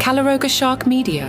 Calaroga Shark Media.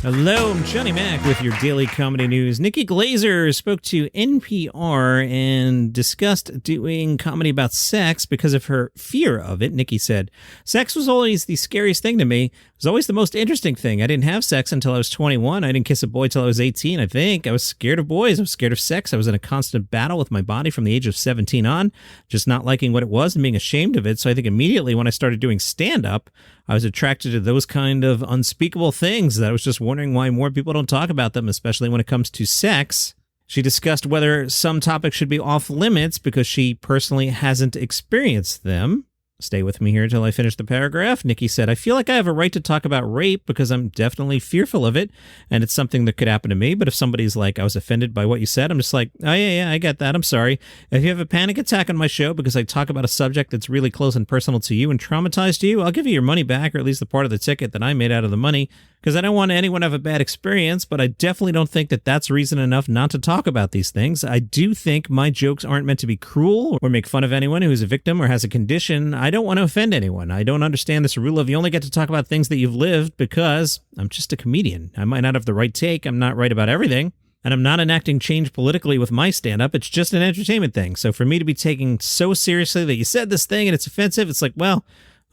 Hello, I'm Johnny Mac with your daily comedy news. Nikki Glaser spoke to NPR and discussed doing comedy about sex because of her fear of it. Nikki said, "Sex was always the scariest thing to me. It was always the most interesting thing. I didn't have sex until I was 21. I didn't kiss a boy till I was 18, I think. I was scared of boys. I was scared of sex. I was in a constant battle with my body from the age of 17 on, just not liking what it was and being ashamed of it. So I think immediately when I started doing stand-up, I was attracted to those kind of unspeakable things that I was just wondering why more people don't talk about them, especially when it comes to sex." She discussed whether some topics should be off limits because she personally hasn't experienced them. Stay with me here until I finish the paragraph. Nikki said, "I feel like I have a right to talk about rape because I'm definitely fearful of it, and it's something that could happen to me. But if somebody's like, I was offended by what you said, I'm just like, oh, yeah, I get that. I'm sorry. If you have a panic attack on my show because I talk about a subject that's really close and personal to you and traumatized you, I'll give you your money back, or at least the part of the ticket that I made out of the money, because I don't want anyone to have a bad experience, but I definitely don't think that that's reason enough not to talk about these things. I do think my jokes aren't meant to be cruel or make fun of anyone who's a victim or has a condition. I don't want to offend anyone. I don't understand this rule of you only get to talk about things that you've lived because I'm just a comedian. I might not have the right take. I'm not right about everything. And I'm not enacting change politically with my stand-up. It's just an entertainment thing. So for me to be taken so seriously that you said this thing and it's offensive, it's like, well,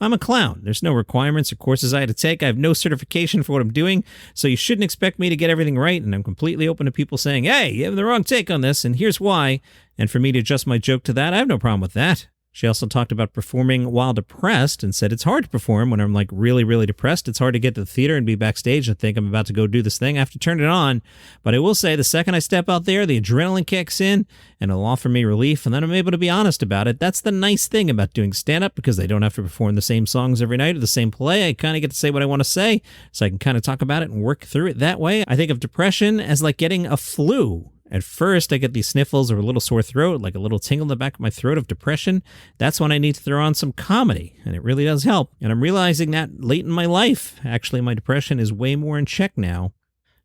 I'm a clown. There's no requirements or courses I had to take. I have no certification for what I'm doing, so you shouldn't expect me to get everything right, and I'm completely open to people saying, hey, you have the wrong take on this, and here's why. And for me to adjust my joke to that, I have no problem with that. She also talked about performing while depressed and said it's hard to perform when I'm like really, really depressed. It's hard to get to the theater and be backstage and think I'm about to go do this thing. I have to turn it on. But I will say the second I step out there, the adrenaline kicks in and it'll offer me relief. And then I'm able to be honest about it. That's the nice thing about doing stand-up because I don't have to perform the same songs every night or the same play. I kind of get to say what I want to say so I can kind of talk about it and work through it that way. I think of depression as like getting a flu. At first, I get these sniffles or a little sore throat, like a little tingle in the back of my throat of depression. That's when I need to throw on some comedy, and it really does help. And I'm realizing that late in my life. Actually, my depression is way more in check now.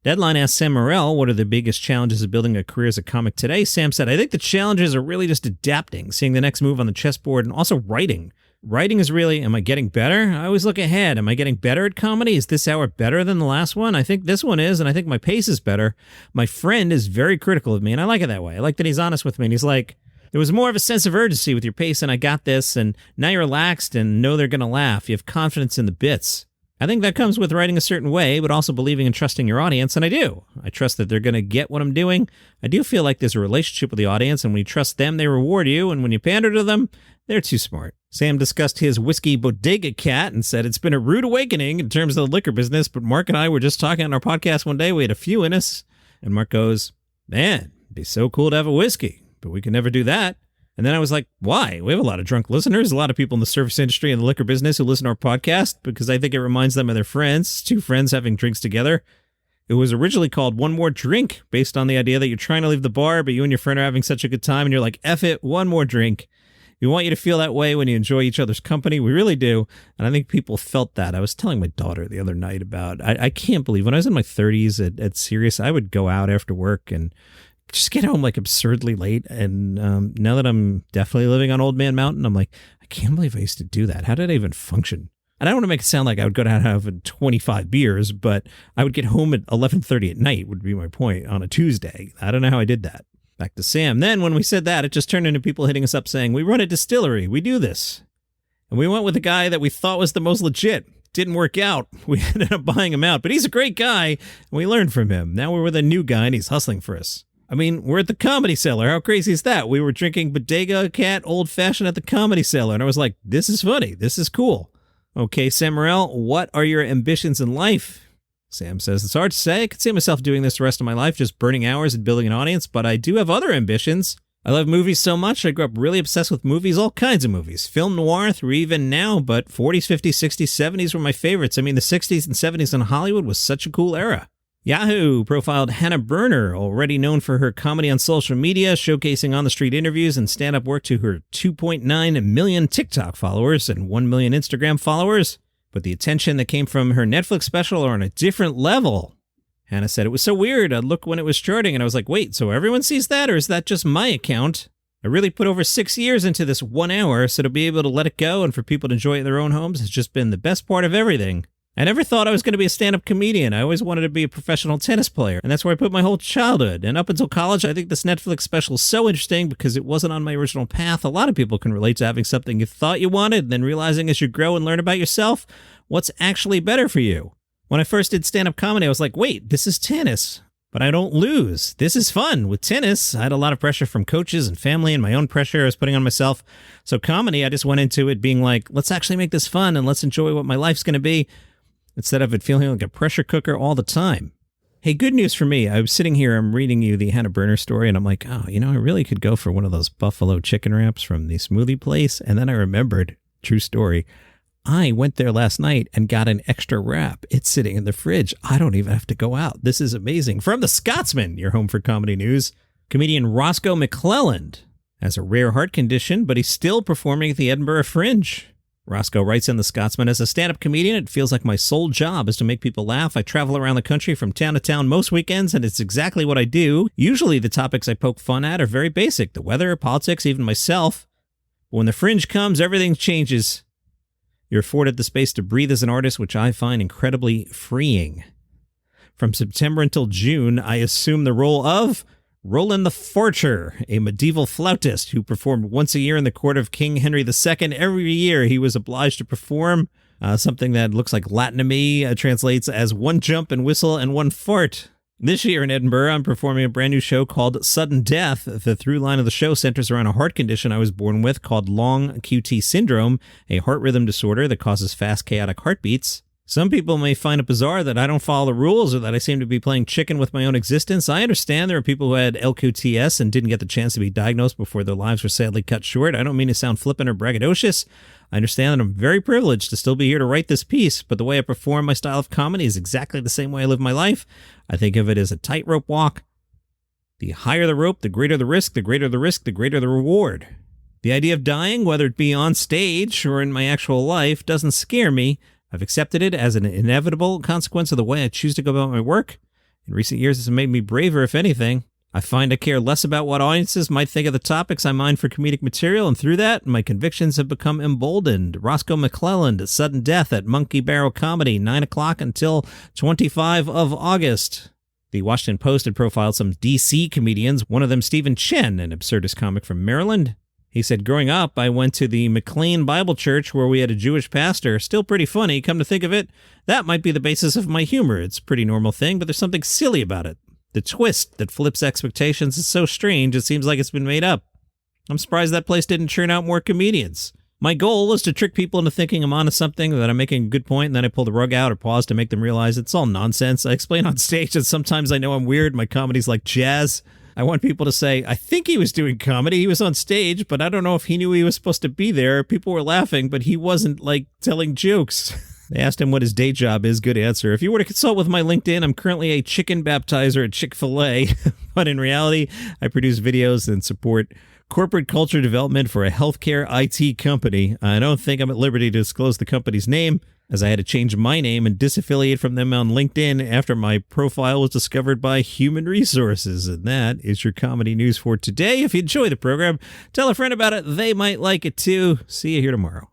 Deadline asked Sam Morril, what are the biggest challenges of building a career as a comic today? Sam said, I think the challenges are really just adapting, seeing the next move on the chessboard, and also writing. Writing is really, am I getting better? I always look ahead. Am I getting better at comedy? Is this hour better than the last one? I think this one is, and I think my pace is better. My friend is very critical of me, and I like it that way. I like that he's honest with me, and he's like, there was more of a sense of urgency with your pace, and I got this, and now you're relaxed and know they're going to laugh. You have confidence in the bits. I think that comes with writing a certain way, but also believing and trusting your audience, and I do. I trust that they're going to get what I'm doing. I do feel like there's a relationship with the audience, and when you trust them, they reward you, and when you pander to them, they're too smart. Sam discussed his whiskey bodega cat and said it's been a rude awakening in terms of the liquor business, but Mark and I were just talking on our podcast one day. We had a few in us, and Mark goes, man, it'd be so cool to have a whiskey, but we can never do that. And then I was like, why? We have a lot of drunk listeners, a lot of people in the service industry and the liquor business who listen to our podcast because I think it reminds them of their friends, two friends having drinks together. It was originally called One More Drink, based on the idea that you're trying to leave the bar, but you and your friend are having such a good time, and you're like, F it, one more drink. We want you to feel that way when you enjoy each other's company. We really do. And I think people felt that. I was telling my daughter the other night about, I can't believe when I was in my 30s at Sirius, I would go out after work and just get home like absurdly late. And now that I'm definitely living on Old Man Mountain, I'm like, I can't believe I used to do that. How did I even function? And I don't want to make it sound like I would go down and have 25 beers, but I would get home at 11:30 at night would be my point on a Tuesday. I don't know how I did that. Back to Sam. Then when we said that, it just turned into people hitting us up saying, we run a distillery. We do this. And we went with a guy that we thought was the most legit. Didn't work out. We ended up buying him out. But he's a great guy, and we learned from him. Now we're with a new guy, and he's hustling for us. I mean, we're at the Comedy Cellar. How crazy is that? We were drinking Bodega Cat Old Fashioned at the Comedy Cellar. And I was like, this is funny. This is cool. Okay, Sam Morril, what are your ambitions in life? Sam says, it's hard to say. I could see myself doing this the rest of my life, just burning hours and building an audience, but I do have other ambitions. I love movies so much. I grew up really obsessed with movies, all kinds of movies. Film noir through even now, but 40s, 50s, 60s, 70s were my favorites. I mean, the 60s and 70s in Hollywood was such a cool era. Yahoo profiled Hannah Berner, already known for her comedy on social media, showcasing on-the-street interviews and stand-up work to her 2.9 million TikTok followers and 1 million Instagram followers. But the attention that came from her Netflix special are on a different level. Hannah said, it was so weird. I'd look when it was charting, and I was like, wait, so everyone sees that, or is that just my account? I really put over 6 years into this 1 hour, so to be able to let it go and for people to enjoy it in their own homes has just been the best part of everything. I never thought I was going to be a stand-up comedian. I always wanted to be a professional tennis player, and that's where I put my whole childhood. And up until college, I think this Netflix special is so interesting because it wasn't on my original path. A lot of people can relate to having something you thought you wanted, and then realizing as you grow and learn about yourself, what's actually better for you. When I first did stand-up comedy, I was like, wait, this is tennis, but I don't lose. This is fun. With tennis, I had a lot of pressure from coaches and family and my own pressure I was putting on myself. So comedy, I just went into it being like, let's actually make this fun and let's enjoy what my life's going to be, instead of it feeling like a pressure cooker all the time. Hey, good news for me. I was sitting here, I'm reading you the Hannah Berner story, and I'm like, oh, I really could go for one of those buffalo chicken wraps from the smoothie place. And then I remembered, true story, I went there last night and got an extra wrap. It's sitting in the fridge. I don't even have to go out. This is amazing. From The Scotsman, your home for comedy news, comedian Roscoe McClelland has a rare heart condition, but he's still performing at the Edinburgh Fringe. Roscoe writes in The Scotsman, as a stand-up comedian, it feels like my sole job is to make people laugh. I travel around the country from town to town most weekends, and it's exactly what I do. Usually the topics I poke fun at are very basic, the weather, politics, even myself. But when the Fringe comes, everything changes. You're afforded the space to breathe as an artist, which I find incredibly freeing. From September until June, I assume the role of Roland the Forger, a medieval flautist who performed once a year in the court of King Henry II. Every year he was obliged to perform something that looks like Latin to me, translates as one jump and whistle and one fart. This year in Edinburgh, I'm performing a brand new show called Sudden Death. The through line of the show centers around a heart condition I was born with called long QT syndrome, a heart rhythm disorder that causes fast, chaotic heartbeats. Some people may find it bizarre that I don't follow the rules or that I seem to be playing chicken with my own existence. I understand there are people who had LQTS and didn't get the chance to be diagnosed before their lives were sadly cut short. I don't mean to sound flippant or braggadocious. I understand that I'm very privileged to still be here to write this piece, but the way I perform my style of comedy is exactly the same way I live my life. I think of it as a tightrope walk. The higher the rope, the greater the risk, the greater the risk, the greater the reward. The idea of dying, whether it be on stage or in my actual life, doesn't scare me. I've accepted it as an inevitable consequence of the way I choose to go about my work. In recent years, it's made me braver, if anything. I find I care less about what audiences might think of the topics I mine for comedic material, and through that, my convictions have become emboldened. Roscoe McClelland, Sudden Death at Monkey Barrel Comedy, 9 o'clock until 25 of August. The Washington Post had profiled some D.C. comedians, one of them Stephen Chen, an absurdist comic from Maryland. He said, growing up, I went to the McLean Bible Church where we had a Jewish pastor. Still pretty funny, come to think of it. That might be the basis of my humor. It's a pretty normal thing, but there's something silly about it. The twist that flips expectations is so strange, it seems like it's been made up. I'm surprised that place didn't churn out more comedians. My goal is to trick people into thinking I'm onto something, that I'm making a good point, and then I pull the rug out or pause to make them realize it's all nonsense. I explain on stage that sometimes I know I'm weird. My comedy's like jazz. I want people to say, I think he was doing comedy. He was on stage, but I don't know if he knew he was supposed to be there. People were laughing, but he wasn't, telling jokes. They asked him what his day job is. Good answer. If you were to consult with my LinkedIn, I'm currently a chicken baptizer at Chick-fil-A. But in reality, I produce videos and support corporate culture development for a healthcare IT company. I don't think I'm at liberty to disclose the company's name, as I had to change my name and disaffiliate from them on LinkedIn after my profile was discovered by Human Resources. And that is your comedy news for today. If you enjoy the program, tell a friend about it. They might like it too. See you here tomorrow.